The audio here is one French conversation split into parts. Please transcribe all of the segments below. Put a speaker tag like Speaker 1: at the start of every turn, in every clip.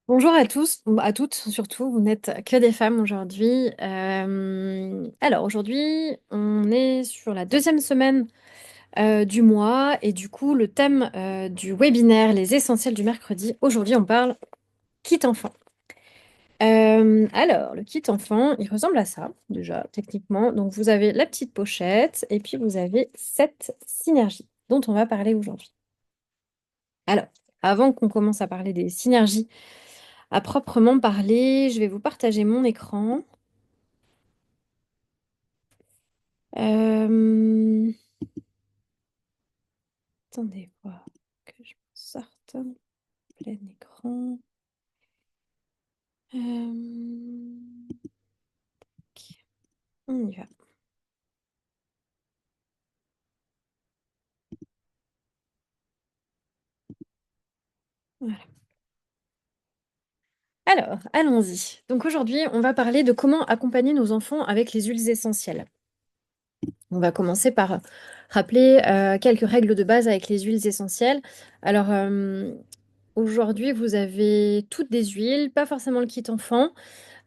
Speaker 1: Bonjour à tous, ou à toutes surtout, vous n'êtes que des femmes aujourd'hui. Alors aujourd'hui, on est sur la deuxième semaine du mois et du coup le thème du webinaire Les essentiels du mercredi. Aujourd'hui on parle kit enfant. Alors le kit enfant, il ressemble à ça déjà techniquement. Donc vous avez la petite pochette et puis vous avez cette synergie dont on va parler aujourd'hui. Alors avant qu'on commence à parler des synergies à proprement parler, je vais vous partager mon écran. Euh, Attendez, voir que je me sorte. Plein écran. Ok, on y va. Voilà. Alors, allons-y. Donc aujourd'hui, on va parler de comment accompagner nos enfants avec les huiles essentielles. On va commencer par rappeler quelques règles de base avec les huiles essentielles. Alors, aujourd'hui, vous avez toutes des huiles, pas forcément le kit enfant.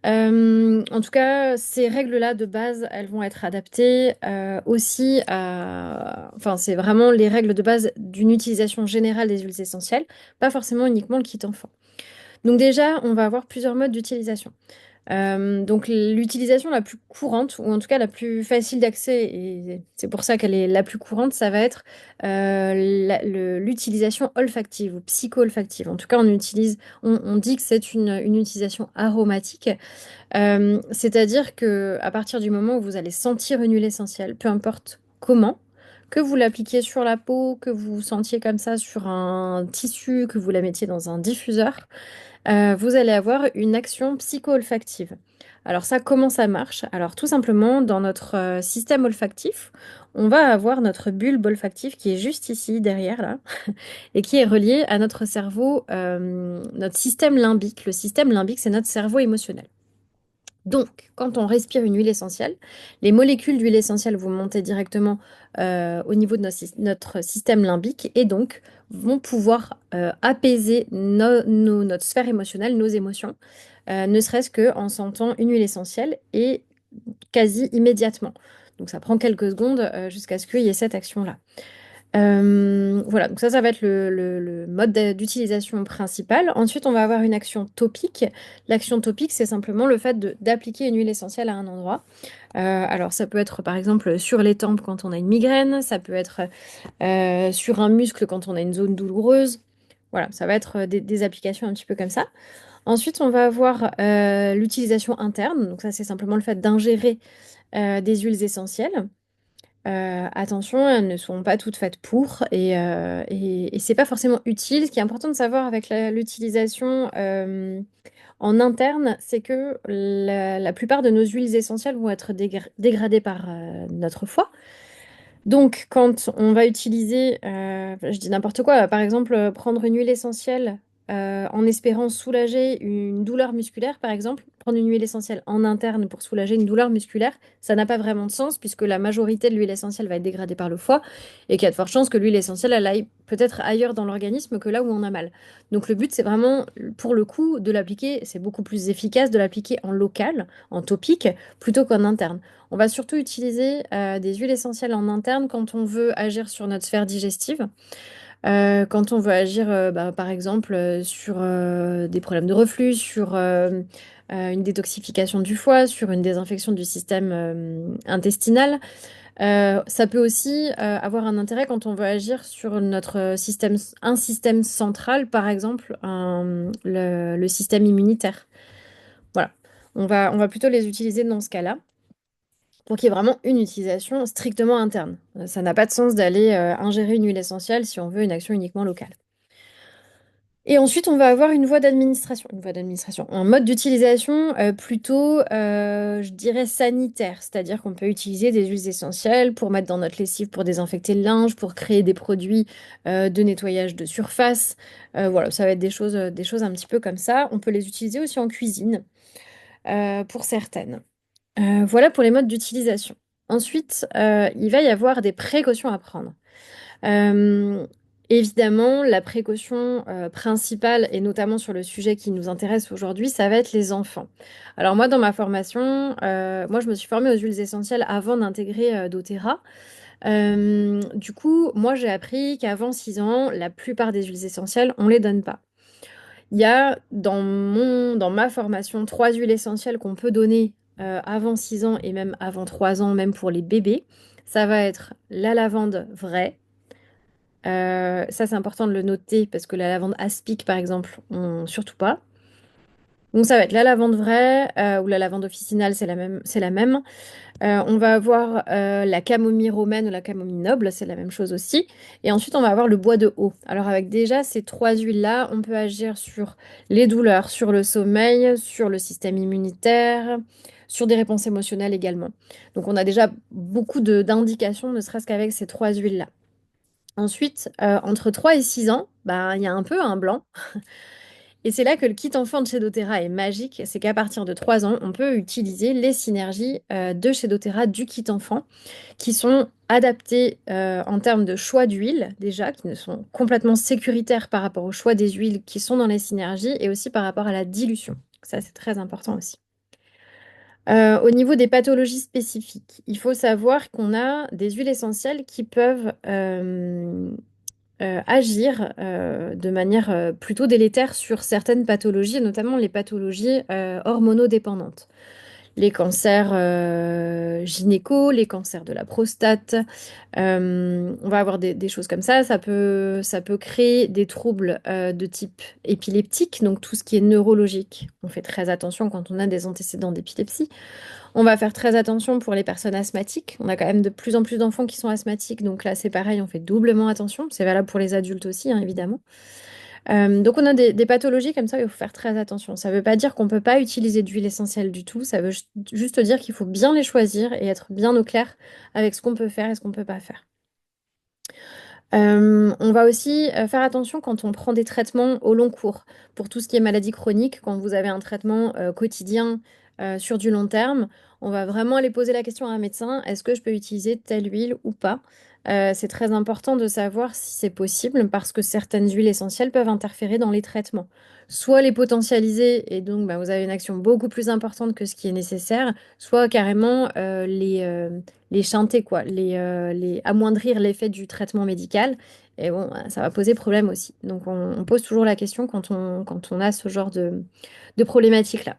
Speaker 1: En tout cas, ces règles-là de base, elles vont être adaptées aussi à... Enfin, c'est vraiment les règles de base d'une utilisation générale des huiles essentielles, pas forcément uniquement le kit enfant. Donc déjà, on va avoir plusieurs modes d'utilisation. Donc l'utilisation la plus courante, ou en tout cas la plus facile d'accès, et c'est pour ça qu'elle est la plus courante, ça va être l'utilisation olfactive ou psycho-olfactive. En tout cas, on dit que c'est une utilisation aromatique. C'est-à-dire que à partir du moment où vous allez sentir une huile essentielle, peu importe comment, que vous l'appliquiez sur la peau, que vous sentiez comme ça sur un tissu, que vous la mettiez dans un diffuseur, vous allez avoir une action psycho-olfactive. Alors ça, comment ça marche? Alors tout simplement, dans notre système olfactif, on va avoir notre bulbe olfactif qui est juste ici, derrière là, et qui est relié à notre cerveau, notre système limbique. Le système limbique, c'est notre cerveau émotionnel. Donc, quand on respire une huile essentielle, les molécules d'huile essentielle vont monter directement au niveau de notre système limbique et donc vont pouvoir apaiser notre sphère émotionnelle, nos émotions, ne serait-ce qu'en sentant une huile essentielle et quasi immédiatement. Donc, ça prend quelques secondes jusqu'à ce qu'il y ait cette action-là. Voilà, donc ça va être le mode d'utilisation principal. Ensuite, on va avoir une action topique. L'action topique, c'est simplement le fait d'appliquer une huile essentielle à un endroit. Alors, ça peut être par exemple sur les tempes quand on a une migraine, ça peut être sur un muscle quand on a une zone douloureuse. Voilà, ça va être des applications un petit peu comme ça. Ensuite, on va avoir l'utilisation interne. Donc ça, c'est simplement le fait d'ingérer des huiles essentielles. Attention, elles ne sont pas toutes faites pour et c'est pas forcément utile. Ce qui est important de savoir avec l'utilisation en interne, c'est que la plupart de nos huiles essentielles vont être dégradées par notre foie. Donc, quand on va utiliser, je dis n'importe quoi, par exemple, prendre une huile essentielle en espérant soulager une douleur musculaire, par exemple, prendre une huile essentielle en interne pour soulager une douleur musculaire, ça n'a pas vraiment de sens puisque la majorité de l'huile essentielle va être dégradée par le foie et qu'il y a de fortes chances que l'huile essentielle, elle aille peut-être ailleurs dans l'organisme que là où on a mal. Donc, le but, c'est vraiment, pour le coup, de l'appliquer, c'est beaucoup plus efficace de l'appliquer en local, en topique, plutôt qu'en interne. On va surtout utiliser des huiles essentielles en interne quand on veut agir sur notre sphère digestive, quand on veut agir par exemple sur des problèmes de reflux, sur une détoxification du foie, sur une désinfection du système intestinal. Ça peut aussi avoir un intérêt quand on veut agir sur notre système, un système central, par exemple le système immunitaire. Voilà, on va plutôt les utiliser dans ce cas-là pour qu'il y ait vraiment une utilisation strictement interne. Ça n'a pas de sens d'aller ingérer une huile essentielle si on veut une action uniquement locale. Et ensuite, on va avoir une voie d'administration, un mode d'utilisation plutôt, je dirais, sanitaire, c'est-à-dire qu'on peut utiliser des huiles essentielles pour mettre dans notre lessive, pour désinfecter le linge, pour créer des produits de nettoyage de surface. Voilà, ça va être des choses un petit peu comme ça. On peut les utiliser aussi en cuisine pour certaines. Voilà pour les modes d'utilisation. Ensuite, il va y avoir des précautions à prendre. Euh, Évidemment, la précaution principale, et notamment sur le sujet qui nous intéresse aujourd'hui, ça va être les enfants. Alors moi, dans ma formation, moi je me suis formée aux huiles essentielles avant d'intégrer doTERRA. Du coup, moi j'ai appris qu'avant 6 ans, la plupart des huiles essentielles, on les donne pas. Il y a dans ma formation 3 huiles essentielles qu'on peut donner avant 6 ans et même avant 3 ans, même pour les bébés. Ça va être la lavande vraie. Ça, c'est important de le noter parce que la lavande aspic, par exemple, surtout pas. Donc, ça va être la lavande vraie ou la lavande officinale, c'est la même, c'est la même. On va avoir la camomille romaine ou la camomille noble, c'est la même chose aussi. Et ensuite, on va avoir le bois de haut. Alors, avec déjà ces 3 huiles-là, on peut agir sur les douleurs, sur le sommeil, sur le système immunitaire, sur des réponses émotionnelles également. Donc, on a déjà beaucoup d'indications, ne serait-ce qu'avec ces 3 huiles-là. Ensuite, entre 3 et 6 ans, bah, il y a un peu un blanc. Et c'est là que le kit enfant de chez doTERRA est magique. C'est qu'à partir de 3 ans, on peut utiliser les synergies de chez doTERRA du kit enfant, qui sont adaptées en termes de choix d'huile, déjà, qui ne sont complètement sécuritaires par rapport au choix des huiles qui sont dans les synergies, et aussi par rapport à la dilution. Ça, c'est très important aussi. Au niveau des pathologies spécifiques, il faut savoir qu'on a des huiles essentielles qui peuvent agir de manière plutôt délétère sur certaines pathologies, et notamment les pathologies hormonodépendantes. Les cancers gynéco, les cancers de la prostate, on va avoir des choses comme ça. Ça peut créer des troubles de type épileptique, donc tout ce qui est neurologique. On fait très attention quand on a des antécédents d'épilepsie. On va faire très attention pour les personnes asthmatiques. On a quand même de plus en plus d'enfants qui sont asthmatiques, donc là c'est pareil, on fait doublement attention. C'est valable pour les adultes aussi, hein, évidemment. Donc on a des pathologies comme ça, il faut faire très attention. Ça ne veut pas dire qu'on ne peut pas utiliser d'huile essentielle du tout, ça veut juste dire qu'il faut bien les choisir et être bien au clair avec ce qu'on peut faire et ce qu'on ne peut pas faire. On va aussi faire attention quand on prend des traitements au long cours. Pour tout ce qui est maladie chronique, quand vous avez un traitement quotidien sur du long terme, on va vraiment aller poser la question à un médecin, est-ce que je peux utiliser telle huile ou pas? C'est très important de savoir si c'est possible parce que certaines huiles essentielles peuvent interférer dans les traitements. Soit les potentialiser et donc bah, vous avez une action beaucoup plus importante que ce qui est nécessaire, soit carrément les chanter, quoi, les amoindrir l'effet du traitement médical. Et bon, ça va poser problème aussi. Donc on pose toujours la question quand on a ce genre de problématique-là.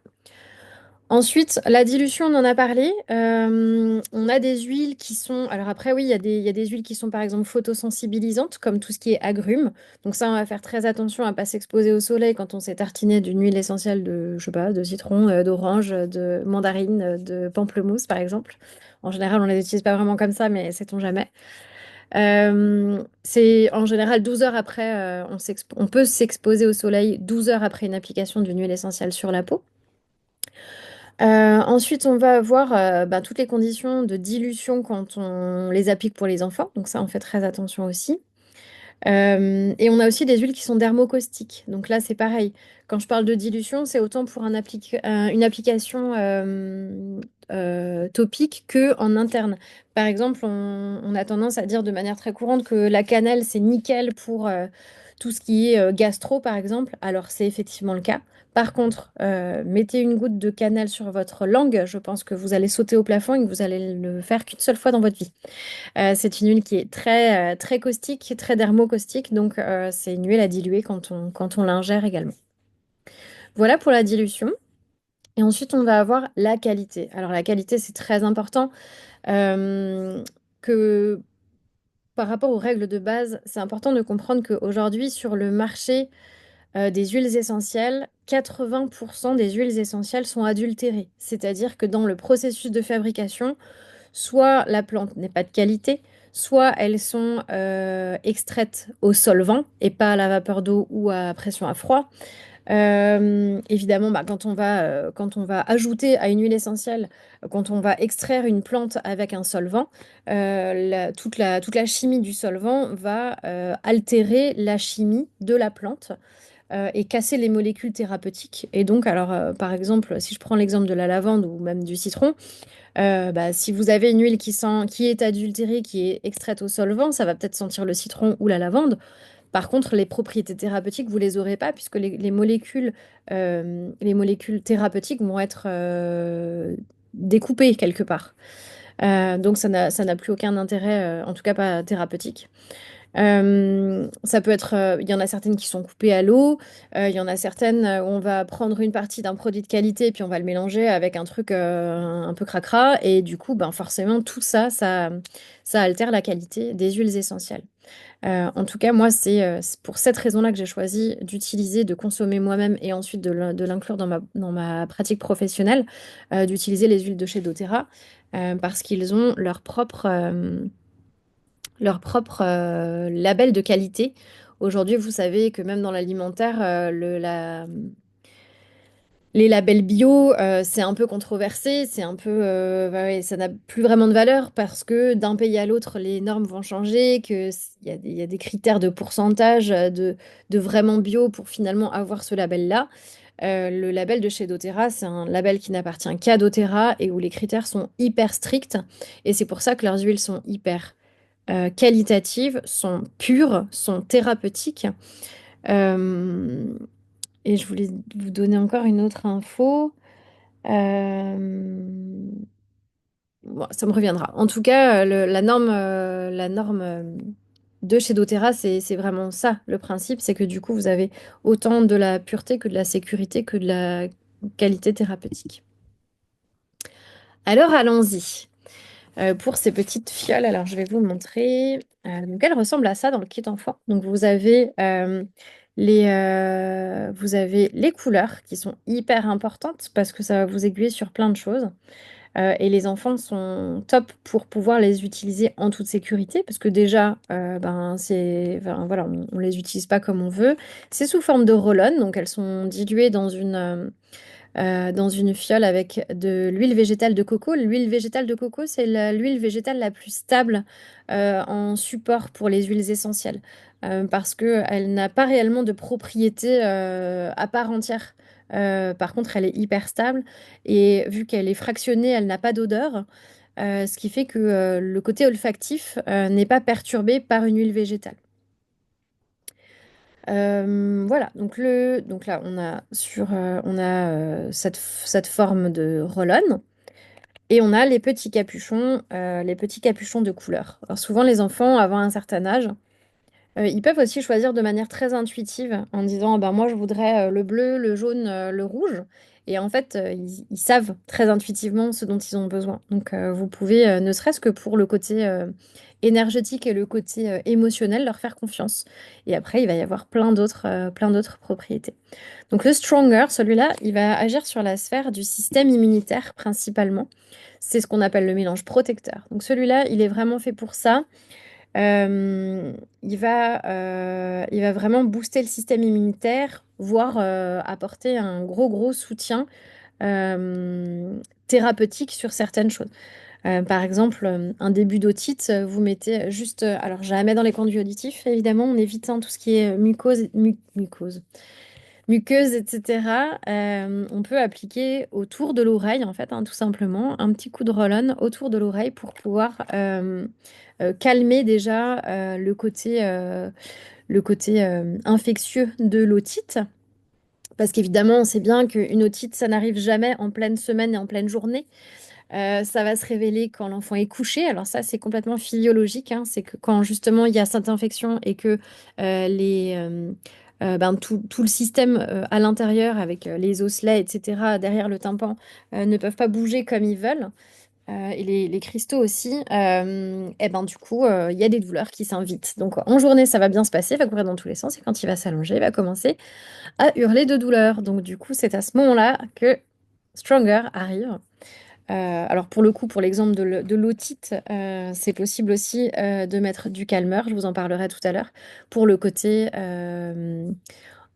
Speaker 1: Ensuite, la dilution, on en a parlé. On a des huiles qui sont... Alors après, oui, il y a des huiles qui sont par exemple photosensibilisantes, comme tout ce qui est agrumes. Donc ça, on va faire très attention à ne pas s'exposer au soleil quand on s'est tartiné d'une huile essentielle de, je sais pas, de citron, d'orange, de mandarine, de pamplemousse, par exemple. En général, on ne les utilise pas vraiment comme ça, mais sait-on jamais. C'est en général 12 heures après, on peut s'exposer au soleil 12 heures après une application d'une huile essentielle sur la peau. Ensuite, on va avoir bah, toutes les conditions de dilution quand on les applique pour les enfants. Donc ça, on fait très attention aussi. Et on a aussi des huiles qui sont dermocaustiques. Donc là, c'est pareil. Quand je parle de dilution, c'est autant pour une application topique que en interne. Par exemple, on a tendance à dire de manière très courante que la cannelle, c'est nickel pour tout ce qui est gastro, par exemple. Alors, c'est effectivement le cas. Par contre, mettez une goutte de cannelle sur votre langue, je pense que vous allez sauter au plafond et que vous allez le faire qu'une seule fois dans votre vie. C'est une huile qui est très caustique, très dermocaustique, donc c'est une huile à diluer quand on l'ingère également. Voilà pour la dilution. Et ensuite, on va avoir la qualité. Alors la qualité, c'est très important. euh, que par rapport aux règles de base, c'est important de comprendre qu'aujourd'hui, sur le marché des huiles essentielles, 80% des huiles essentielles sont adultérées. C'est-à-dire que dans le processus de fabrication, soit la plante n'est pas de qualité, soit elles sont extraites au solvant et pas à la vapeur d'eau ou à pression à froid. Évidemment, bah, quand on va ajouter à une huile essentielle, quand on va extraire une plante avec un solvant, toute la chimie du solvant va altérer la chimie de la plante et casser les molécules thérapeutiques. Et donc, alors, par exemple, si je prends l'exemple de la lavande ou même du citron, bah, si vous avez une huile qui est adultérée, qui est extraite au solvant, ça va peut-être sentir le citron ou la lavande, Par contre, les propriétés thérapeutiques, vous les aurez pas puisque les molécules thérapeutiques vont être découpées quelque part. Donc ça n'a plus aucun intérêt, en tout cas pas thérapeutique. Ça peut être, il y en a certaines qui sont coupées à l'eau, il y en a certaines où on va prendre une partie d'un produit de qualité puis on va le mélanger avec un truc un peu cracra et du coup, ben forcément tout ça, ça altère la qualité des huiles essentielles. En tout cas, moi, c'est pour cette raison-là que j'ai choisi d'utiliser, de consommer moi-même et ensuite de l'inclure dans ma pratique professionnelle, d'utiliser les huiles de chez doTERRA parce qu'ils ont leur propre label de qualité. Aujourd'hui, vous savez que même dans l'alimentaire, les labels bio, c'est un peu controversé, c'est un peu, bah ouais, ça n'a plus vraiment de valeur parce que d'un pays à l'autre, les normes vont changer, il y a des critères de pourcentage de vraiment bio pour finalement avoir ce label-là. Le label de chez doTERRA, c'est un label qui n'appartient qu'à doTERRA et où les critères sont hyper stricts. Et c'est pour ça que leurs huiles sont hyper qualitatives, sont pures, sont thérapeutiques. Euh, et je voulais vous donner encore une autre info. Euh, bon, ça me reviendra. En tout cas, la norme de chez doTERRA, c'est vraiment ça, le principe, c'est que du coup, vous avez autant de la pureté que de la sécurité que de la qualité thérapeutique. Alors, allons-y. Pour ces petites fioles, alors je vais vous montrer. Donc, elles ressemblent à ça dans le kit enfant. Donc, vous avez les couleurs qui sont hyper importantes parce que ça va vous aiguiller sur plein de choses. Et les enfants sont top pour pouvoir les utiliser en toute sécurité, parce que déjà, voilà, on les utilise pas comme on veut. C'est sous forme de roll-on, donc elles sont diluées dans une fiole avec de l'huile végétale de coco. L'huile végétale de coco, c'est l'huile végétale la plus stable en support pour les huiles essentielles, parce qu'elle n'a pas réellement de propriétés à part entière. Par contre, elle est hyper stable et vu qu'elle est fractionnée, elle n'a pas d'odeur, ce qui fait que le côté olfactif n'est pas perturbé par une huile végétale. Voilà, donc là, on a cette forme de roll-on et on a les petits capuchons de couleur. Alors souvent, les enfants, avant un certain âge, ils peuvent aussi choisir de manière très intuitive en disant, ah ben, moi, je voudrais le bleu, le jaune, le rouge. Et en fait, ils savent très intuitivement ce dont ils ont besoin. Donc, vous pouvez, ne serait-ce que pour le côté énergétique et le côté émotionnel, leur faire confiance. Et après, il va y avoir plein d'autres propriétés. Donc, le Stronger, celui-là, il va agir sur la sphère du système immunitaire principalement. C'est ce qu'on appelle le mélange protecteur. Donc, celui-là, il est vraiment fait pour ça. Il va vraiment booster le système immunitaire, voire apporter un gros soutien thérapeutique sur certaines choses. Par exemple, un début d'otite, vous mettez juste, alors jamais dans les conduits auditifs, évidemment, on évite tout ce qui est muqueuse, etc. On peut appliquer autour de l'oreille, en fait, tout simplement, un petit coup de roll-on autour de l'oreille pour pouvoir calmer déjà le côté infectieux de l'otite. Parce qu'évidemment, on sait bien qu'une otite, ça n'arrive jamais en pleine semaine et en pleine journée. Ça va se révéler quand l'enfant est couché. Alors ça, c'est complètement physiologique, hein. C'est que quand justement il y a cette infection et que tout le système à l'intérieur avec les osselets, etc., derrière le tympan, ne peuvent pas bouger comme ils veulent. Et les cristaux aussi, et ben du coup, il y a des douleurs qui s'invitent. Donc en journée, ça va bien se passer, il va courir dans tous les sens, et quand il va s'allonger, il va commencer à hurler de douleur. Donc du coup, c'est à ce moment-là que Stronger arrive. Alors pour le coup, pour l'exemple de l'otite, c'est possible aussi de mettre du calmeur, je vous en parlerai tout à l'heure, pour le côté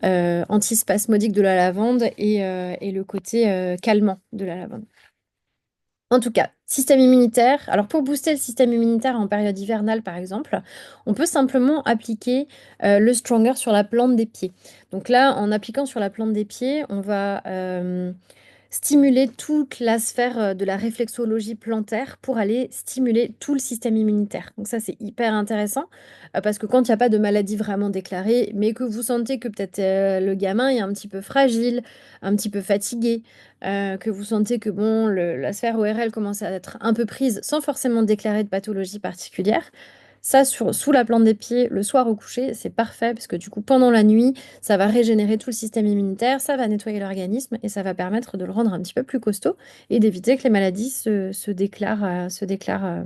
Speaker 1: antispasmodique de la lavande et le côté calmant de la lavande. En tout cas, système immunitaire. Alors pour booster le système immunitaire en période hivernale, par exemple, on peut simplement appliquer le Stronger sur la plante des pieds. Donc là, en appliquant sur la plante des pieds, on va stimuler toute la sphère de la réflexologie plantaire pour aller stimuler tout le système immunitaire. Donc ça, c'est hyper intéressant parce que quand il n'y a pas de maladie vraiment déclarée, mais que vous sentez que peut-être le gamin est un petit peu fragile, un petit peu fatigué, que vous sentez que bon, la sphère ORL commence à être un peu prise sans forcément déclarer de pathologie particulière. Ça, sous la plante des pieds, le soir au coucher, c'est parfait parce que du coup, pendant la nuit, ça va régénérer tout le système immunitaire, ça va nettoyer l'organisme et ça va permettre de le rendre un petit peu plus costaud et d'éviter que les maladies se déclarent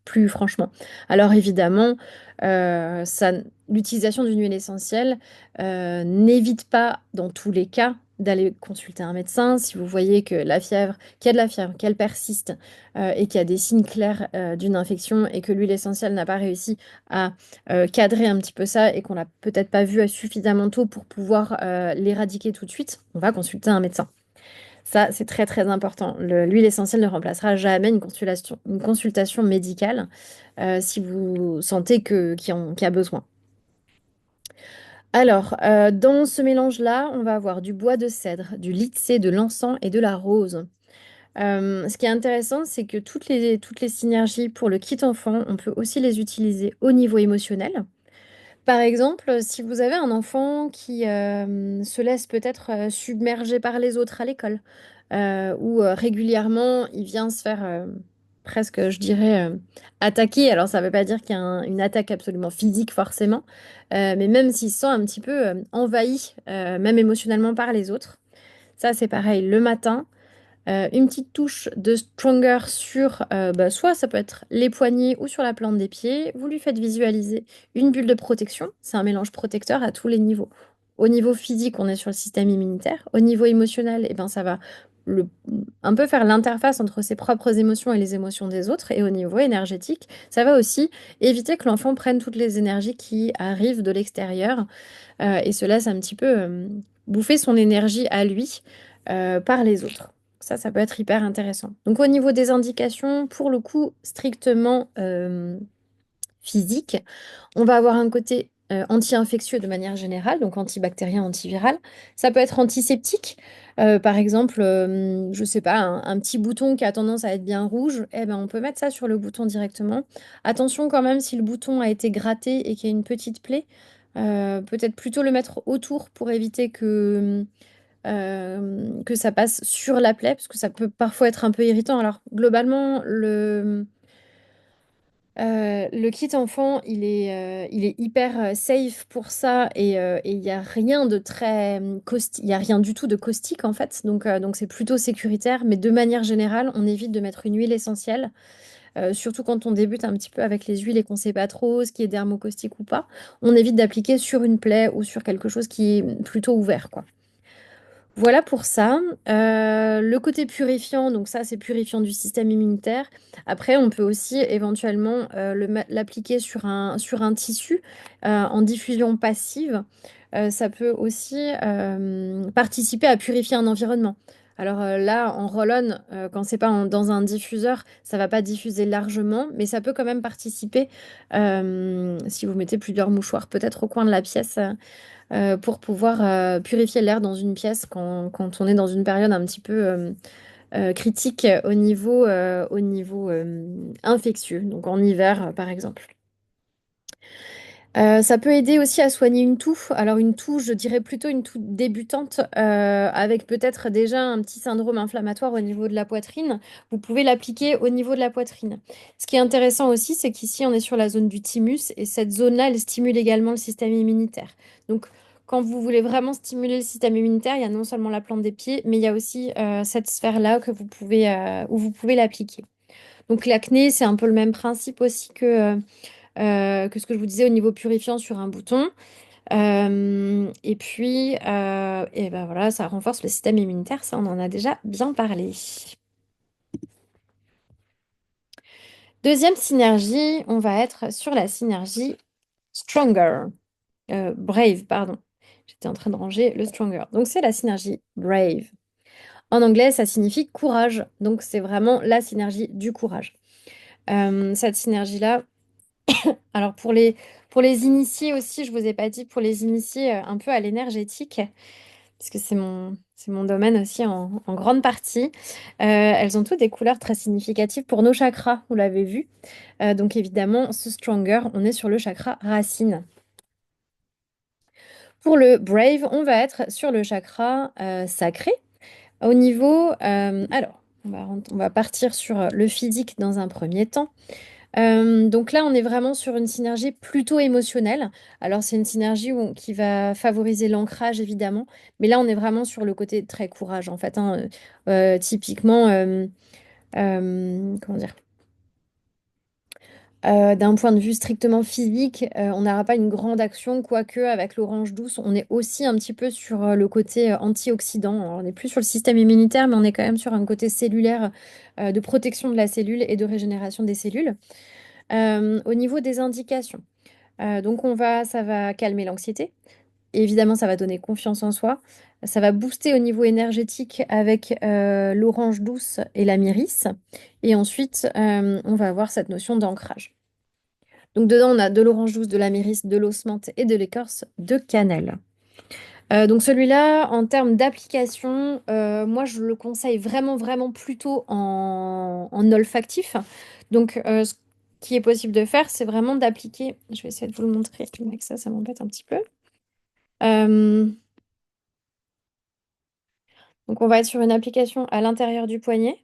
Speaker 1: plus franchement. Alors évidemment, ça, l'utilisation d'une huile essentielle n'évite pas dans tous les cas d'aller consulter un médecin si vous voyez que la fièvre, qu'il y a de la fièvre, qu'elle persiste et qu'il y a des signes clairs d'une infection et que l'huile essentielle n'a pas réussi à cadrer un petit peu ça et qu'on l'a peut-être pas vu suffisamment tôt pour pouvoir l'éradiquer tout de suite, on va consulter un médecin. Ça, c'est très très important. L'huile essentielle ne remplacera jamais une consultation médicale si vous sentez qu'il y a besoin. Alors, dans ce mélange-là, on va avoir du bois de cèdre, du lycée, de l'encens et de la rose. Ce qui est intéressant, c'est que toutes les synergies pour le kit enfant, on peut aussi les utiliser au niveau émotionnel. Par exemple, si vous avez un enfant qui se laisse peut-être submerger par les autres à l'école, ou régulièrement il vient se faire presque, je dirais, attaquer. Alors ça ne veut pas dire qu'il y a une attaque absolument physique forcément, mais même s'il se sent un petit peu envahi, même émotionnellement par les autres. Ça, c'est pareil, le matin. Une petite touche de Stronger sur, soit ça peut être les poignets ou sur la plante des pieds. Vous lui faites visualiser une bulle de protection. C'est un mélange protecteur à tous les niveaux. Au niveau physique, on est sur le système immunitaire. Au niveau émotionnel, eh ben, ça va le- un peu faire l'interface entre ses propres émotions et les émotions des autres. Et au niveau énergétique, ça va aussi éviter que l'enfant prenne toutes les énergies qui arrivent de l'extérieur et se laisse un petit peu bouffer son énergie à lui par les autres. Ça peut être hyper intéressant. Donc au niveau des indications, pour le coup, strictement physique, on va avoir un côté anti-infectieux de manière générale, donc antibactérien, antiviral. Ça peut être antiseptique. Par exemple, je sais pas, un petit bouton qui a tendance à être bien rouge, eh ben, on peut mettre ça sur le bouton directement. Attention quand même, si le bouton a été gratté et qu'il y a une petite plaie, peut-être plutôt le mettre autour pour éviter que ça passe sur la plaie, parce que ça peut parfois être un peu irritant. Alors, globalement, le kit enfant, il est hyper safe pour ça et il n'y a rien de très caustique, il n'y a rien du tout de caustique en fait, donc c'est plutôt sécuritaire, mais de manière générale, on évite de mettre une huile essentielle, surtout quand on débute un petit peu avec les huiles et qu'on ne sait pas trop ce qui est dermocaustique ou pas, on évite d'appliquer sur une plaie ou sur quelque chose qui est plutôt ouvert, quoi. Voilà pour ça. Le côté purifiant, donc ça c'est purifiant du système immunitaire. Après, on peut aussi éventuellement l'appliquer sur un tissu en diffusion passive. Ça peut aussi participer à purifier un environnement. Alors là, en roll-on, quand c'est pas dans un diffuseur, ça va pas diffuser largement, mais ça peut quand même participer si vous mettez plusieurs mouchoirs peut-être au coin de la pièce pour pouvoir purifier l'air dans une pièce quand on est dans une période un petit peu critique au niveau infectieux, donc en hiver par exemple. Ça peut aider aussi à soigner une toux. Alors une toux, je dirais plutôt une toux débutante, avec peut-être déjà un petit syndrome inflammatoire au niveau de la poitrine. Vous pouvez l'appliquer au niveau de la poitrine. Ce qui est intéressant aussi, c'est qu'ici on est sur la zone du thymus et cette zone-là, elle stimule également le système immunitaire. Donc quand vous voulez vraiment stimuler le système immunitaire, il y a non seulement la plante des pieds, mais il y a aussi cette sphère-là où vous pouvez l'appliquer. Donc l'acné, c'est un peu le même principe aussi que ce que je vous disais au niveau purifiant sur un bouton. Et puis, et ben voilà, ça renforce le système immunitaire, ça on en a déjà bien parlé. Deuxième synergie, on va être sur la synergie Stronger. Brave, pardon. J'étais en train de ranger le Stronger. Donc c'est la synergie Brave. En anglais, ça signifie courage. Donc c'est vraiment la synergie du courage. Cette synergie-là, alors pour les initiés aussi, je vous ai pas dit, pour les initiés un peu à l'énergétique, puisque c'est mon domaine aussi en grande partie. Elles ont toutes des couleurs très significatives pour nos chakras, vous l'avez vu. Donc évidemment, ce Stronger, on est sur le chakra racine. Pour le Brave, on va être sur le chakra sacré. Au niveau, alors, on va partir sur le physique dans un premier temps. Donc là, on est vraiment sur une synergie plutôt émotionnelle. Alors, c'est une synergie qui va favoriser l'ancrage, évidemment. Mais là, on est vraiment sur le côté très courage, en fait, hein. Typiquement, comment dire? D'un point de vue strictement physique, on n'aura pas une grande action, quoique avec l'orange douce, on est aussi un petit peu sur le côté antioxydant. Alors, on n'est plus sur le système immunitaire, mais on est quand même sur un côté cellulaire, de protection de la cellule et de régénération des cellules. Au niveau des indications, donc ça va calmer l'anxiété. Évidemment, ça va donner confiance en soi. Ça va booster au niveau énergétique avec l'orange douce et la myrrhice. Et ensuite, on va avoir cette notion d'ancrage. Donc dedans, on a de l'orange douce, de la myrrhice, de l'osmante et de l'écorce de cannelle. Donc celui-là, en termes d'application, moi je le conseille vraiment, vraiment plutôt en olfactif. Donc ce qui est possible de faire, c'est vraiment d'appliquer. Je vais essayer de vous le montrer. Avec ça m'embête un petit peu. Euh, donc on va être sur une application à l'intérieur du poignet.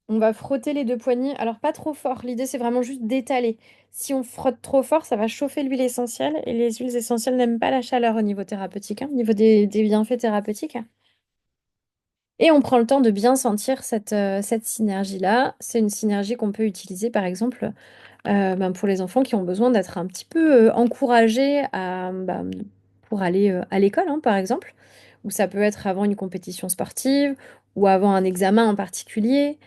Speaker 1: On va frotter les deux poignets. Alors pas trop fort. L'idée c'est vraiment juste d'étaler. Si on frotte trop fort, ça va chauffer l'huile essentielle. Et les huiles essentielles n'aiment pas la chaleur au niveau thérapeutique, hein, au niveau des bienfaits thérapeutiques. Et on prend le temps de bien sentir cette synergie-là. C'est une synergie qu'on peut utiliser, par exemple, ben, pour les enfants qui ont besoin d'être un petit peu encouragés pour aller à l'école, hein, par exemple, ou ça peut être avant une compétition sportive ou avant un examen en particulier.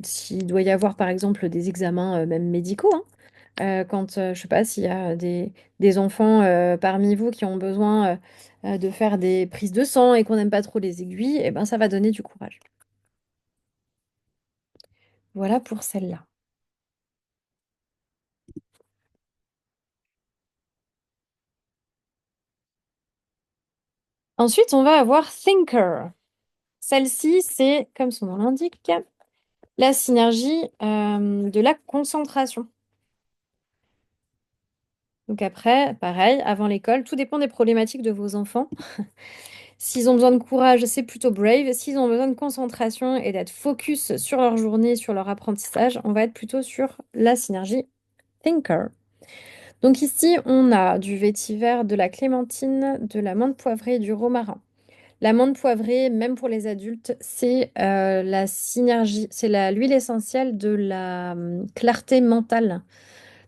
Speaker 1: S'il doit y avoir, par exemple, des examens même médicaux, hein. Quand, je sais pas, s'il y a des enfants parmi vous qui ont besoin de faire des prises de sang et qu'on n'aime pas trop les aiguilles, et ben ça va donner du courage. Voilà pour celle-là. Ensuite, on va avoir Thinker. Celle-ci, c'est, comme son nom l'indique, la synergie de la concentration. Donc après, pareil, avant l'école, tout dépend des problématiques de vos enfants. S'ils ont besoin de courage, c'est plutôt Brave. S'ils ont besoin de concentration et d'être focus sur leur journée, sur leur apprentissage, on va être plutôt sur la synergie Thinker. Donc ici, on a du vétiver, de la clémentine, de la menthe poivrée et du romarin. La menthe poivrée, même pour les adultes, c'est la synergie, c'est l'huile essentielle de la clarté mentale.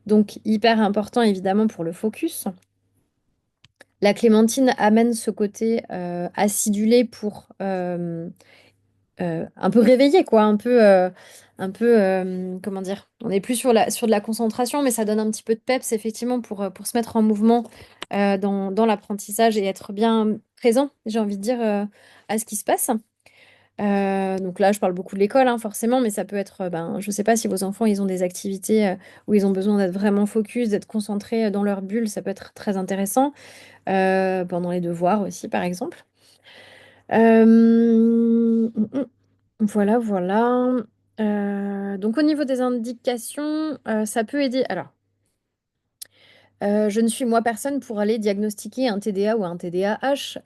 Speaker 1: Donc hyper important évidemment pour le focus. La clémentine amène ce côté acidulé pour un peu réveillé, quoi, comment dire, on n'est plus sur de la concentration, mais ça donne un petit peu de peps, effectivement, pour se mettre en mouvement dans l'apprentissage et être bien présent, j'ai envie de dire, à ce qui se passe. Donc là, je parle beaucoup de l'école, hein, forcément, mais ça peut être, ben, je ne sais pas si vos enfants, ils ont des activités où ils ont besoin d'être vraiment focus, d'être concentrés dans leur bulle, ça peut être très intéressant, pendant les devoirs aussi, par exemple. Voilà, voilà. Donc au niveau des indications, ça peut aider. Alors, je ne suis moi personne pour aller diagnostiquer un TDA ou un TDAH.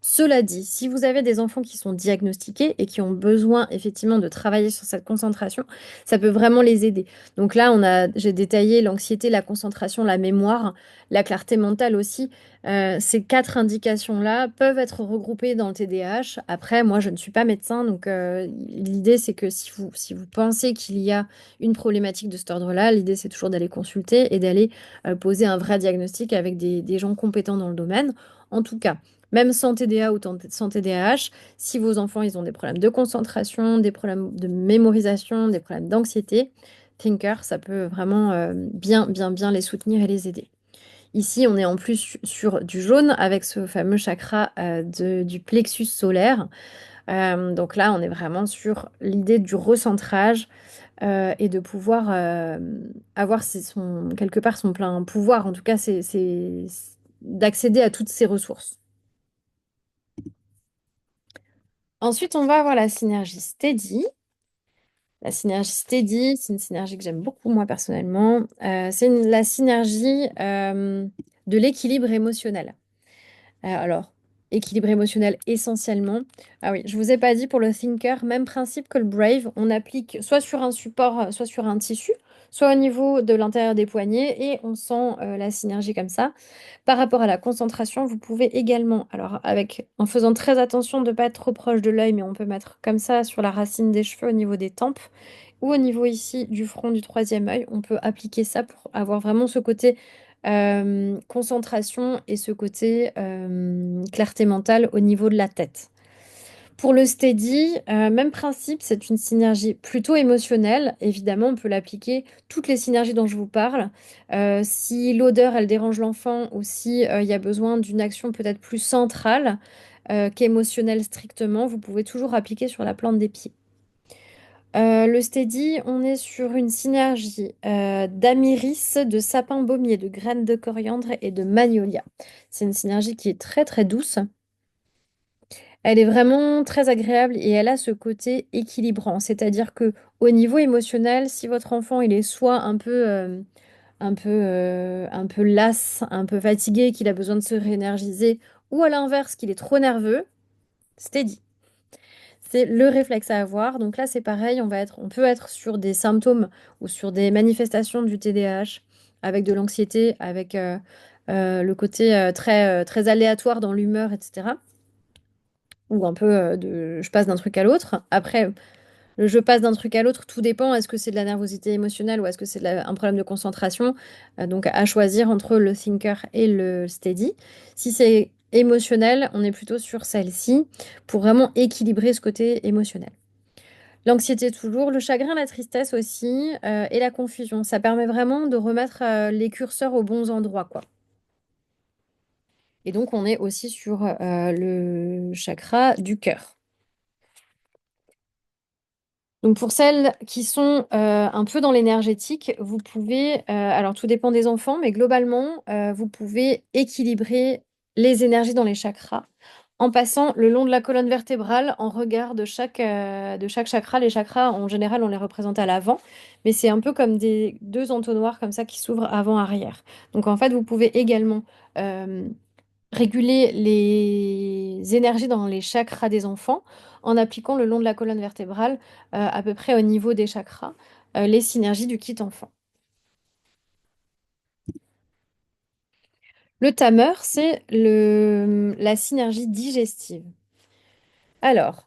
Speaker 1: Cela dit, si vous avez des enfants qui sont diagnostiqués et qui ont besoin effectivement de travailler sur cette concentration, ça peut vraiment les aider. Donc là, j'ai détaillé l'anxiété, la concentration, la mémoire, la clarté mentale aussi. Ces quatre indications-là peuvent être regroupées dans le TDAH. Après, moi, je ne suis pas médecin, donc l'idée, c'est que si vous pensez qu'il y a une problématique de cet ordre-là, l'idée, c'est toujours d'aller consulter et d'aller poser un vrai diagnostic avec des gens compétents dans le domaine. En tout cas, même sans TDA ou sans TDAH, si vos enfants ils ont des problèmes de concentration, des problèmes de mémorisation, des problèmes d'anxiété, Thinker, ça peut vraiment bien les soutenir et les aider. Ici, on est en plus sur du jaune avec ce fameux chakra du plexus solaire. Donc là, on est vraiment sur l'idée du recentrage et de pouvoir avoir quelque part son plein pouvoir. En tout cas, d'accéder à toutes ces ressources. Ensuite, on va avoir la synergie Steady. La synergie Steady, c'est une synergie que j'aime beaucoup moi personnellement. La synergie de l'équilibre émotionnel. Alors, équilibre émotionnel essentiellement. Ah oui, je vous ai pas dit pour le Thinker, même principe que le Brave, on applique soit sur un support, soit sur un tissu, soit au niveau de l'intérieur des poignets et on sent la synergie comme ça. Par rapport à la concentration, vous pouvez également, alors en faisant très attention de ne pas être trop proche de l'œil, mais on peut mettre comme ça sur la racine des cheveux au niveau des tempes ou au niveau ici du front du troisième œil, on peut appliquer ça pour avoir vraiment ce côté concentration et ce côté clarté mentale au niveau de la tête. Pour le steady, même principe, c'est une synergie plutôt émotionnelle. Évidemment, on peut l'appliquer toutes les synergies dont je vous parle. Si l'odeur, elle dérange l'enfant ou si il y a besoin d'une action peut-être plus centrale qu'émotionnelle strictement, vous pouvez toujours appliquer sur la plante des pieds. Le steady, on est sur une synergie d'amiris, de sapin baumier, de graines de coriandre et de magnolia. C'est une synergie qui est très très douce. Elle est vraiment très agréable et elle a ce côté équilibrant. C'est-à-dire que au niveau émotionnel, si votre enfant il est soit un peu las, un peu fatigué, qu'il a besoin de se réénergiser, ou à l'inverse qu'il est trop nerveux, steady. C'est le réflexe à avoir. Donc là, c'est pareil, on peut être sur des symptômes ou sur des manifestations du TDAH avec de l'anxiété, avec le côté très aléatoire dans l'humeur, etc. Ou un peu je passe d'un truc à l'autre. Après, le je passe d'un truc à l'autre, tout dépend. Est-ce que c'est de la nervosité émotionnelle ou est-ce que c'est un problème de concentration? Donc à choisir entre le thinker et le steady. Si c'est émotionnel, on est plutôt sur celle-ci pour vraiment équilibrer ce côté émotionnel. L'anxiété toujours, le chagrin, la tristesse aussi, et la confusion. Ça permet vraiment de remettre les curseurs aux bons endroits, quoi. Et donc, on est aussi sur le chakra du cœur. Donc, pour celles qui sont un peu dans l'énergétique, vous pouvez, alors tout dépend des enfants, mais globalement, vous pouvez équilibrer les énergies dans les chakras en passant le long de la colonne vertébrale en regard de chaque chakra. Les chakras, en général, on les représente à l'avant, mais c'est un peu comme des deux entonnoirs comme ça qui s'ouvrent avant-arrière. Donc en fait, vous pouvez également euh, réguler les énergies dans les chakras des enfants en appliquant le long de la colonne vertébrale, à peu près au niveau des chakras, les synergies du kit enfant. Le tamer, c'est la synergie digestive. Alors,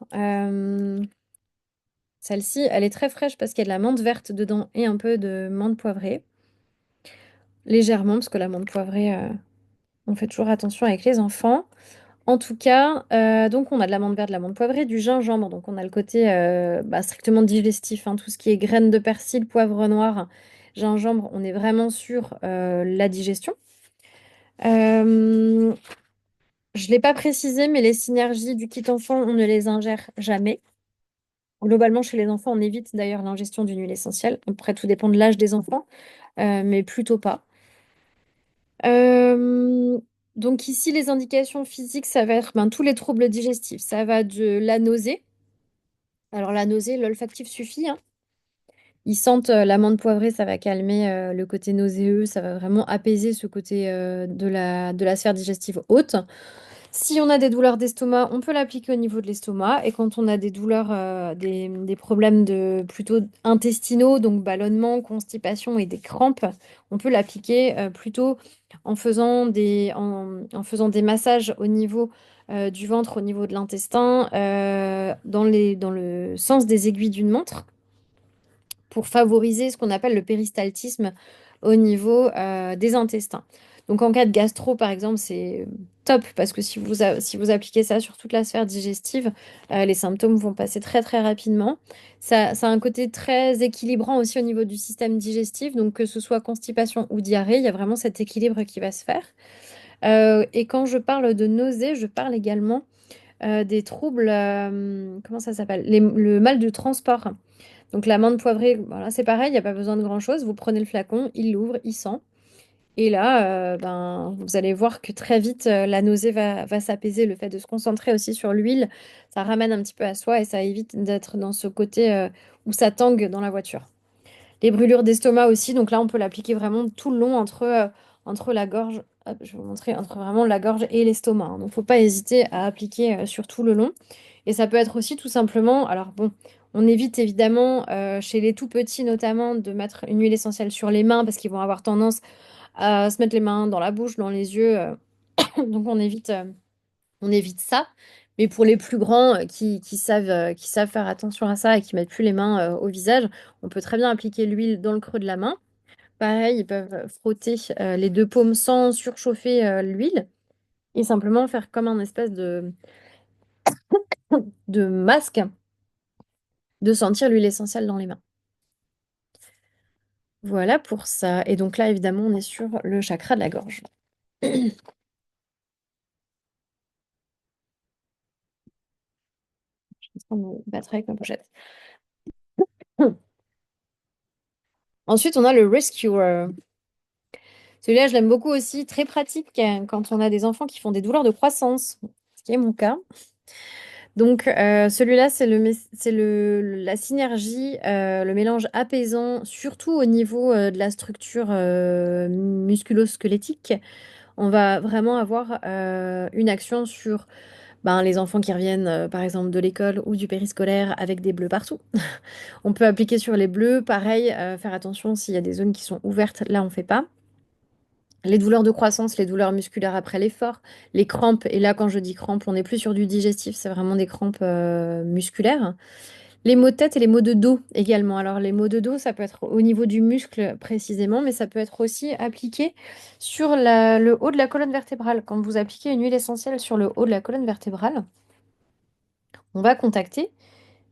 Speaker 1: celle-ci, elle est très fraîche parce qu'il y a de la menthe verte dedans et un peu de menthe poivrée. Légèrement, parce que la menthe poivrée, on fait toujours attention avec les enfants. En tout cas, donc on a de la menthe verte, de la menthe poivrée, du gingembre. Donc on a le côté strictement digestif, hein, tout ce qui est graines de persil, poivre noir, gingembre. On est vraiment sur la digestion. Euh, je ne l'ai pas précisé, mais les synergies du kit enfant, on ne les ingère jamais. Globalement, chez les enfants, on évite d'ailleurs l'ingestion d'une huile essentielle. Après, tout dépend de l'âge des enfants, mais plutôt pas. Euh, donc ici, les indications physiques, ça va être tous les troubles digestifs. Ça va de la nausée. Alors la nausée, l'olfactif suffit, hein. Ils sentent l'amande poivrée, ça va calmer le côté nauséeux, ça va vraiment apaiser ce côté de la sphère digestive haute. Si on a des douleurs d'estomac, on peut l'appliquer au niveau de l'estomac. Et quand on a des douleurs, des problèmes plutôt intestinaux, donc ballonnement, constipation et des crampes, on peut l'appliquer plutôt en faisant des massages au niveau du ventre, au niveau de l'intestin, dans le sens des aiguilles d'une montre pour favoriser ce qu'on appelle le péristaltisme au niveau des intestins. Donc en cas de gastro, par exemple, c'est top parce que si vous appliquez ça sur toute la sphère digestive, les symptômes vont passer très très rapidement. Ça a un côté très équilibrant aussi au niveau du système digestif, donc que ce soit constipation ou diarrhée, il y a vraiment cet équilibre qui va se faire. Et quand je parle de nausée, je parle également des troubles, comment ça s'appelle? Le mal du transport. Donc l'amande poivrée, voilà, c'est pareil, il n'y a pas besoin de grand-chose. Vous prenez le flacon, il l'ouvre, il sent. Et là, ben, vous allez voir que très vite, la nausée va s'apaiser. Le fait de se concentrer aussi sur l'huile, ça ramène un petit peu à soi et ça évite d'être dans ce côté où ça tangue dans la voiture. Les brûlures d'estomac aussi, donc là, on peut l'appliquer vraiment tout le long entre la gorge. Hop, je vais vous montrer, entre vraiment la gorge et l'estomac, hein. Donc, faut pas hésiter à appliquer sur tout le long. Et ça peut être aussi tout simplement, alors bon, on évite évidemment chez les tout petits notamment de mettre une huile essentielle sur les mains parce qu'ils vont avoir tendance à se mettre les mains dans la bouche, dans les yeux. Donc on évite ça. Mais pour les plus grands qui savent faire attention à ça et qui mettent plus les mains au visage, on peut très bien appliquer l'huile dans le creux de la main. Pareil, ils peuvent frotter les deux paumes sans surchauffer l'huile et simplement faire comme un espèce de masque de sentir l'huile essentielle dans les mains. Voilà pour ça. Et donc là, évidemment, on est sur le chakra de la gorge. On me battrait avec ma pochette. Ensuite, on a le Rescuer. Celui-là, je l'aime beaucoup aussi, très pratique quand on a des enfants qui font des douleurs de croissance, ce qui est mon cas. Donc, celui-là, la synergie, le mélange apaisant, surtout au niveau de la structure musculo-squelettique. On va vraiment avoir une action sur ben, les enfants qui reviennent, par exemple, de l'école ou du périscolaire avec des bleus partout. On peut appliquer sur les bleus, pareil, faire attention s'il y a des zones qui sont ouvertes, là, on ne fait pas. Les douleurs de croissance, les douleurs musculaires après l'effort, les crampes, et là quand je dis crampes, on n'est plus sur du digestif, c'est vraiment des crampes musculaires. Les maux de tête et les maux de dos également. Alors les maux de dos, ça peut être au niveau du muscle précisément, mais ça peut être aussi appliqué sur le haut de la colonne vertébrale. Quand vous appliquez une huile essentielle sur le haut de la colonne vertébrale, on va contacter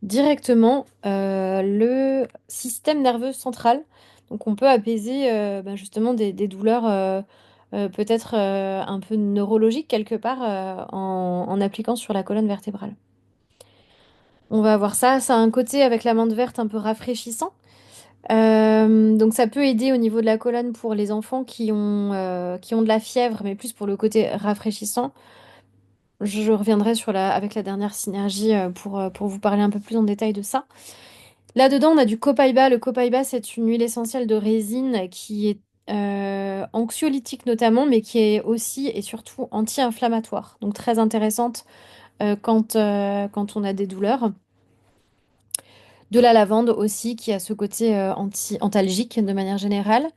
Speaker 1: directement le système nerveux central. Donc on peut apaiser ben, justement des douleurs peut-être un peu neurologiques quelque part en appliquant sur la colonne vertébrale. On va avoir ça, ça a un côté avec l'amande verte un peu rafraîchissant. Donc ça peut aider au niveau de la colonne pour les enfants qui ont de la fièvre, mais plus pour le côté rafraîchissant. Je reviendrai avec la dernière synergie pour vous parler un peu plus en détail de ça. Là-dedans, on a du copaiba. Le copaiba, c'est une huile essentielle de résine qui est anxiolytique notamment, mais qui est aussi et surtout anti-inflammatoire. Donc très intéressante quand on a des douleurs. De la lavande aussi, qui a ce côté antalgique de manière générale.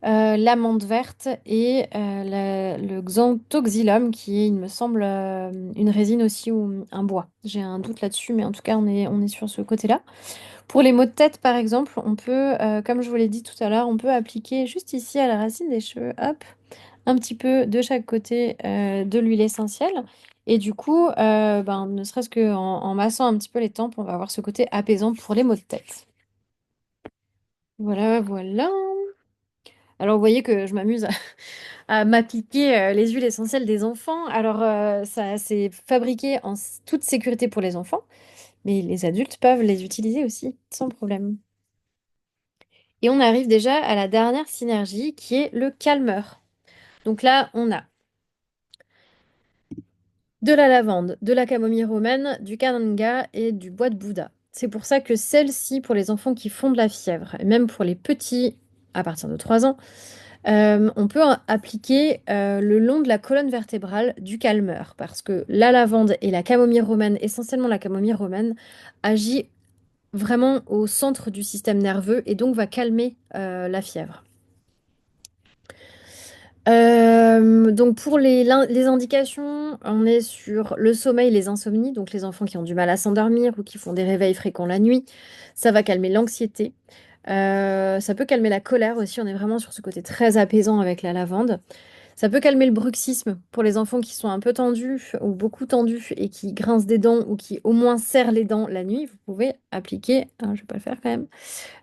Speaker 1: L'amande verte et le xanthoxylum, qui est, il me semble, une résine aussi ou un bois. J'ai un doute là-dessus, mais en tout cas, on est sur ce côté-là. Pour les maux de tête, par exemple, on peut, comme je vous l'ai dit tout à l'heure, on peut appliquer juste ici à la racine des cheveux, hop, un petit peu de chaque côté de l'huile essentielle. Et du coup, ben, ne serait-ce qu'en massant un petit peu les tempes, on va avoir ce côté apaisant pour les maux de tête. Voilà, voilà. Alors, vous voyez que je m'amuse à m'appliquer les huiles essentielles des enfants. Alors, ça, c'est fabriqué en toute sécurité pour les enfants, mais les adultes peuvent les utiliser aussi, sans problème. Et on arrive déjà à la dernière synergie qui est le calmeur. Donc là, on a de la lavande, de la camomille romaine, du cananga et du bois de Bouddha. C'est pour ça que celle-ci, pour les enfants qui font de la fièvre, et même pour les petits à partir de 3 ans, on peut appliquer le long de la colonne vertébrale du calmeur parce que la lavande et la camomille romaine, essentiellement la camomille romaine, agit vraiment au centre du système nerveux et donc va calmer la fièvre. Donc pour les indications, on est sur le sommeil, les insomnies, donc les enfants qui ont du mal à s'endormir ou qui font des réveils fréquents la nuit. Ça va calmer l'anxiété. Ça peut calmer la colère aussi. On est vraiment sur ce côté très apaisant avec la lavande. Ça peut calmer le bruxisme pour les enfants qui sont un peu tendus ou beaucoup tendus et qui grincent des dents ou qui au moins serrent les dents la nuit. Vous pouvez appliquer, je vais pas le faire quand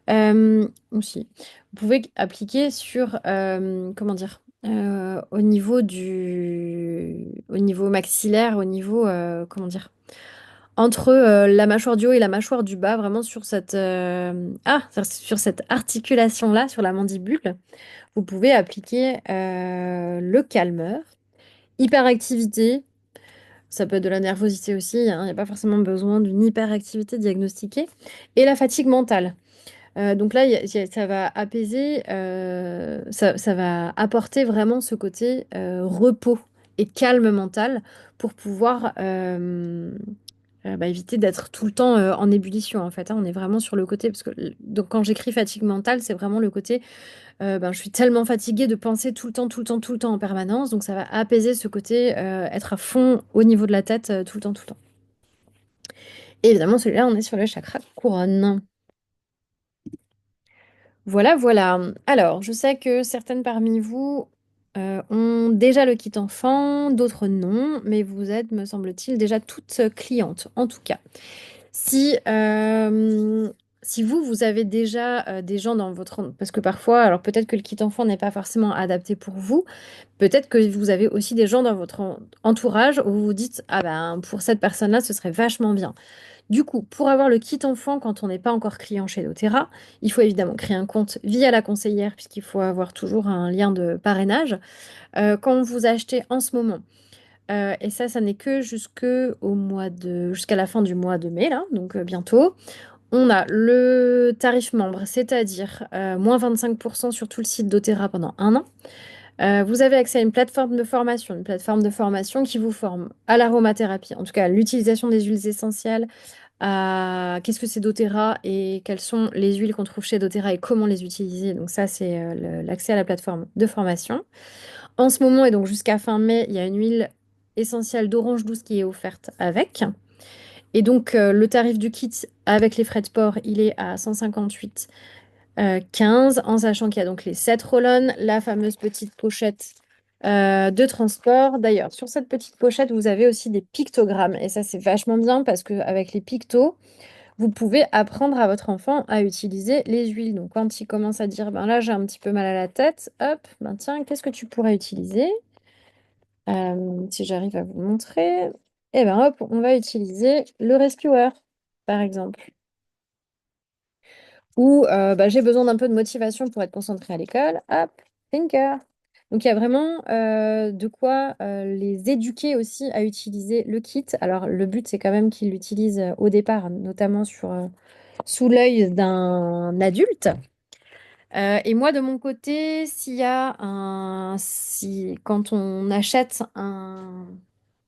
Speaker 1: même, aussi. Vous pouvez appliquer sur, comment dire, au niveau maxillaire, au niveau, comment dire, entre la mâchoire du haut et la mâchoire du bas, vraiment sur cette articulation-là, sur la mandibule, vous pouvez appliquer le calmeur. Hyperactivité, ça peut être de la nervosité aussi, hein, il n'y a pas forcément besoin d'une hyperactivité diagnostiquée. Et la fatigue mentale. Donc là, ça va apaiser, ça va apporter vraiment ce côté repos et calme mental pour pouvoir éviter d'être tout le temps en ébullition en fait, hein. On est vraiment sur le côté, parce que donc, quand j'écris fatigue mentale, c'est vraiment le côté je suis tellement fatiguée de penser tout le temps, tout le temps, tout le temps en permanence. Donc ça va apaiser ce côté, être à fond au niveau de la tête tout le temps, tout le temps. Et évidemment, celui-là, on est sur le chakra couronne. Voilà, voilà. Alors, je sais que certaines parmi vous ont déjà le kit enfant, d'autres non, mais vous êtes, me semble-t-il, déjà toutes clientes, en tout cas. Si, si vous avez déjà des gens dans votre... Parce que parfois, alors peut-être que le kit enfant n'est pas forcément adapté pour vous, peut-être que vous avez aussi des gens dans votre entourage où vous vous dites, ah ben, pour cette personne-là, ce serait vachement bien. Du coup, pour avoir le kit enfant quand on n'est pas encore client chez doTERRA, il faut évidemment créer un compte via la conseillère puisqu'il faut avoir toujours un lien de parrainage. Quand vous achetez en ce moment, et ça n'est que jusqu'à la fin du mois de mai, là, donc bientôt, on a le tarif membre, c'est-à-dire moins 25% sur tout le site doTERRA pendant un an. Vous avez accès à une plateforme de formation qui vous forme à l'aromathérapie, en tout cas à l'utilisation des huiles essentielles, à qu'est-ce que c'est doTERRA et quelles sont les huiles qu'on trouve chez doTERRA et comment les utiliser. Donc ça, c'est l'accès à la plateforme de formation. En ce moment, et donc jusqu'à fin mai, il y a une huile essentielle d'orange douce qui est offerte avec. Et donc le tarif du kit avec les frais de port, il est à 158 15, en sachant qu'il y a donc les 7 roll la fameuse petite pochette de transport. D'ailleurs, sur cette petite pochette, vous avez aussi des pictogrammes. Et ça, c'est vachement bien parce qu'avec les pictos, vous pouvez apprendre à votre enfant à utiliser les huiles. Donc, quand il commence à dire, ben là, j'ai un petit peu mal à la tête, hop, ben tiens, qu'est-ce que tu pourrais utiliser? Si j'arrive à vous le montrer, et ben hop, on va utiliser le Rescuer, par exemple. Ou j'ai besoin d'un peu de motivation pour être concentrée à l'école. Hop, Thinker. Donc il y a vraiment de quoi les éduquer aussi à utiliser le kit. Alors le but c'est quand même qu'ils l'utilisent au départ, notamment sous l'œil d'un adulte. Et moi de mon côté, si quand on achète un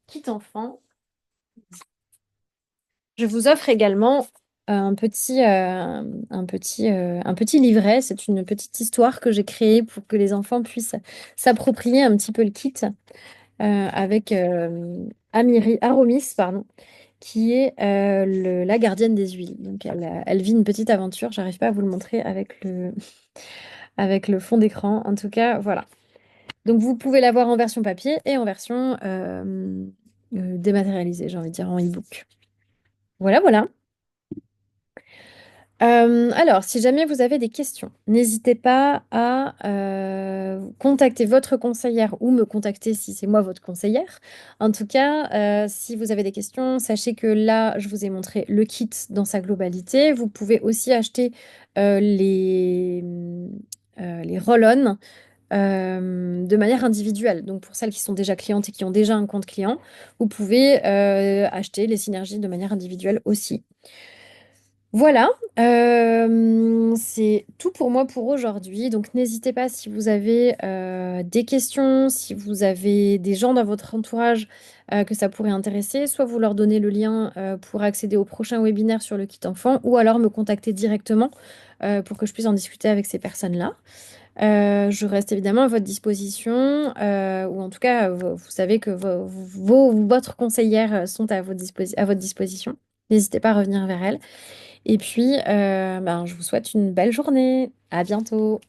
Speaker 1: kit enfant, je vous offre également un petit livret. C'est une petite histoire que j'ai créée pour que les enfants puissent s'approprier un petit peu le kit avec Aromis, pardon, qui est la gardienne des huiles. Donc elle vit une petite aventure. J'arrive pas à vous le montrer avec avec le fond d'écran. En tout cas, voilà. Donc vous pouvez l'avoir en version papier et en version dématérialisée, j'ai envie de dire en e-book. Voilà, voilà. Alors, si jamais vous avez des questions, n'hésitez pas à contacter votre conseillère ou me contacter si c'est moi votre conseillère. En tout cas, si vous avez des questions, sachez que là, je vous ai montré le kit dans sa globalité. Vous pouvez aussi acheter les roll-on de manière individuelle. Donc, pour celles qui sont déjà clientes et qui ont déjà un compte client, vous pouvez acheter les synergies de manière individuelle aussi. Voilà, c'est tout pour moi pour aujourd'hui. Donc n'hésitez pas si vous avez des questions, si vous avez des gens dans votre entourage que ça pourrait intéresser, soit vous leur donnez le lien pour accéder au prochain webinaire sur le kit enfant, ou alors me contacter directement pour que je puisse en discuter avec ces personnes-là. Je reste évidemment à votre disposition, ou en tout cas, vous savez que votre conseillères sont à votre disposition. N'hésitez pas à revenir vers elles. Et puis, je vous souhaite une belle journée. À bientôt.